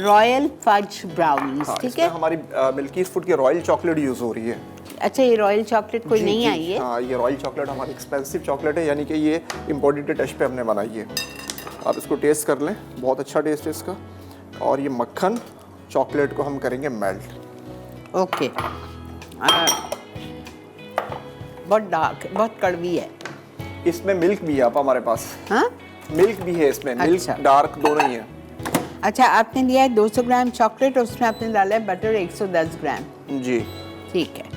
Royal fudge brownies, हाँ, ठीक है। हमारी मिल्कीज़ फूड की रॉयल चॉकलेट यूज़ हो रही है। अच्छा, ये रॉयल चॉकलेट कोई नहीं आई है? हाँ, ये रॉयल चॉकलेट हमारी एक्सपेंसिव चॉकलेट है, यानी कि ये इम्पोर्टेड टच पे हमने बनाई है। आप इसको टेस्ट कर लें, बहुत अच्छा टेस्ट है इसका। और ये मक्खन चॉकलेट को हम करेंगे मेल्ट। ओके। बहुत डार्क, बहुत कड़वी है। इसमें मिल्क भी है आप हमारे पास। हाँ, मिल्क भी है इसमें। अच्छा। मिल्क डार्क दोनों ही है। अच्छा, आपने लिया है 200 ग्राम चॉकलेट, उसमें आपने डाला है बटर 110 ग्राम। जी, ठीक है।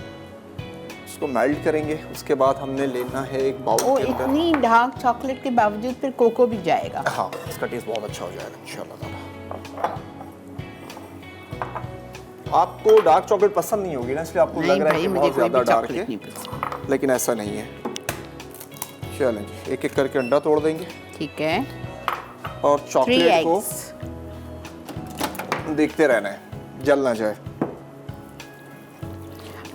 इसको मेल्ट करेंगे। उसके बाद हमने लेना है एक बाउल ओ, के अंदर। इतनी डार्क चॉकलेट के बावजूद फिर कोको भी जाएगा। हाँ, इसका टेस्ट बहुत अच्छा हो जाएगा इंशाल्लाह ताला। आपको डार्क चॉकलेट पसंद नहीं होगी ना, इसलिए आपको लग रहा है कि बहुत ज़्यादा डार्क है, लेकिन ऐसा नहीं है। चलें जी, एक एक करके अंडा तोड़ देंगे। ठीक है। और चॉकलेट को देखते रहना है, जल ना जाए।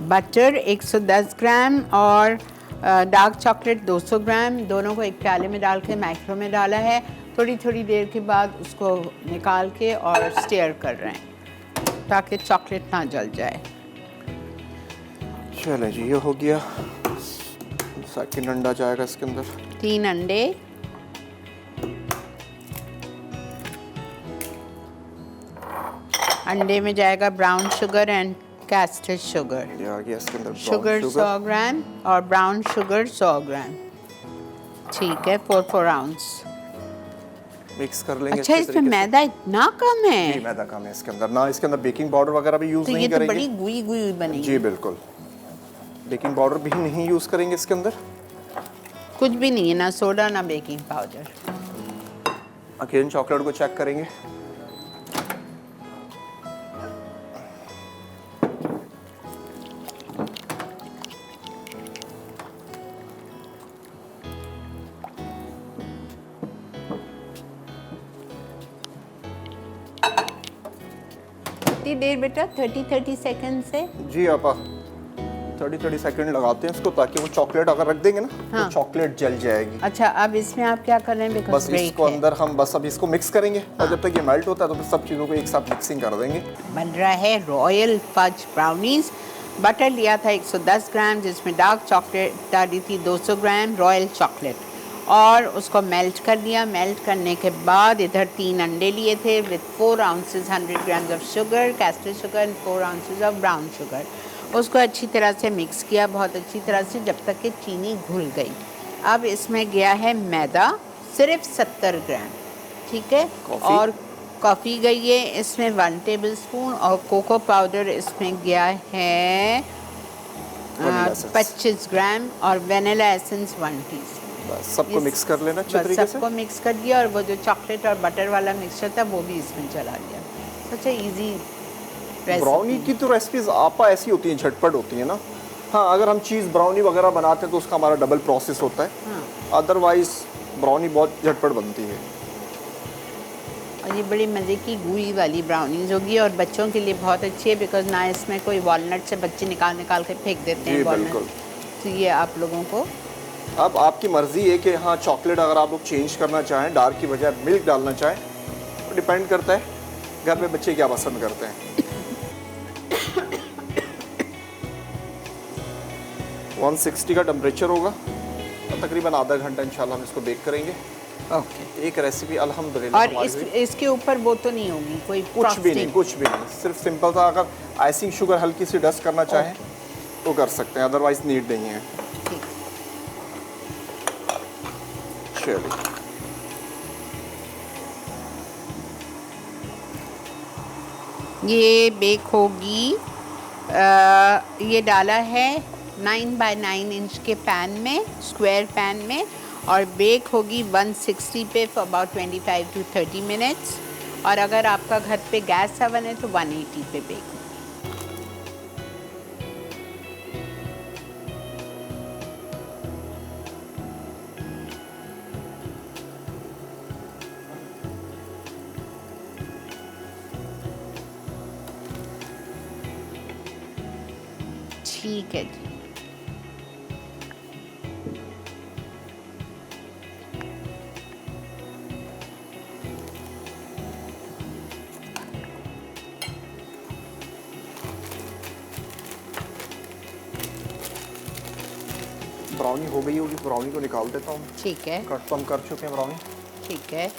बटर 110 ग्राम और डार्क चॉकलेट 200 ग्राम, दोनों को एक प्याले में डाल के माइक्रो में डाला है। थोड़ी थोड़ी देर के बाद उसको निकाल के और स्टीयर कर रहे हैं ताकि चॉकलेट ना जल जाए। चले जी, ये हो गया। सेकंड अंडा जाएगा इसके अंदर। 3 अंडे। अंडे में जाएगा brown sugar and castor sugar. ये आ गया इसके अंदर शुगर 100 ग्राम और ब्राउन शुगर 100 ग्राम। ठीक है, 4 आउंस मिक्स कर लेंगे। अच्छा, इसमें मैदा इतना कम है? जी, मैदा कम है इसके अंदर ना। इसके अंदर बेकिंग पाउडर वगैरह भी यूज नहीं करेंगे। तो ये तो बड़ी गुई गुई बनेगी। जी बिल्कुल, बेकिंग पाउडर भी नहीं यूज करेंगे इसके अंदर। कुछ भी नहीं है, ना सोडा ना बेकिंग पाउडर। अकेले चॉकलेट को चेक करेंगे। कितनी देर बेटा? 30 सेकंड से? जी आपा, 30 सेकंड लगाते हैं इसको, ताकि वो चॉकलेट अगर रख देंगे ना, हाँ। तो चॉकलेट जल जाएगी। अच्छा, अब इसमें आप क्या कर रहे हैं? बस इसको अंदर हम बस अब इसको मिक्स करेंगे। और जब तक ये मेल्ट होता है तो फिर सब चीज़ों को एक साथ मिक्सिंग कर देंगे। बन रहा है रॉयल फज ब्राउनीज। बटर लिया था 110 ग्राम, जिसमें डार्क चॉकलेट डाली थी 200 ग्राम रॉयल चॉकलेट, और उसको मेल्ट कर दिया। मेल्ट करने के बाद इधर 3 अंडे लिए थे with 4 ounces 100 grams of sugar, castor sugar and 4 ounces of brown sugar. उसको अच्छी तरह से मिक्स किया, बहुत अच्छी तरह से, जब तक कि चीनी घुल गई। अब इसमें गया है मैदा सिर्फ 70 ग्राम, ठीक है। और कॉफ़ी गई है इसमें 1 टेबलस्पून, और कोको पाउडर इसमें गया है 25 ग्राम, और वनीला एसेंस 1 टीस्पून। बस सबको मिक्स कर लेना अच्छे तरीके से। सबको मिक्स कर दिया, और वो जो चॉकलेट और बटर वाला मिक्सचर था वो भी इसमें चला दिया। अच्छा, इजी ब्राउनी की तो रेसिपीज आपा ऐसी होती हैं, झटपट होती हैं ना। हाँ, अगर हम चीज़ ब्राउनी वगैरह बनाते हैं तो उसका हमारा डबल प्रोसेस होता है। हाँ। अदरवाइज ब्राउनी बहुत झटपट बनती है। और ये बड़ी मज़े की गुई वाली ब्राउनीज होगी, और बच्चों के लिए बहुत अच्छी है, बिकॉज ना इसमें कोई वॉलनट से बच्चे निकाल निकाल के फेंक देते हैं वॉलनट। तो ये आप लोगों को अब आपकी मर्ज़ी है कि हाँ, चॉकलेट अगर आप लोग चेंज करना चाहें, डार्क की बजाय मिल्क डालना चाहें, तो डिपेंड करता है घर में बच्चे क्या पसंद करते हैं। 160 का टेम्परेचर होगा, और तकरीबन आधा घंटा इंशाल्लाह हम इसको बेक करेंगे। ओके। एक रेसिपी अल्हम्दुलिल्लाह और इसके ऊपर वो तो नहीं होगी कोई कुछ भी नहीं, कुछ भी नहीं, सिर्फ सिंपल सा अगर आइसिंग शुगर हल्की सी डस्ट करना चाहें तो कर सकते हैं, अदरवाइज नीड नहीं है। चलिए, ये बेक होगी। ये डाला है 9 बाय 9 इंच के पैन में, स्क्वायर पैन में, और बेक होगी 160 पे फॉर अबाउट 25 to 30 मिनट्स। और अगर आपका घर पे गैस ओवन है तो 180 पे बेक। ठीक है जी। ब्राउनी हो गई होगी, ब्राउनी को निकाल देता हूँ। ठीक है, कट तो हम कर चुके हैं ब्राउनी। ठीक है।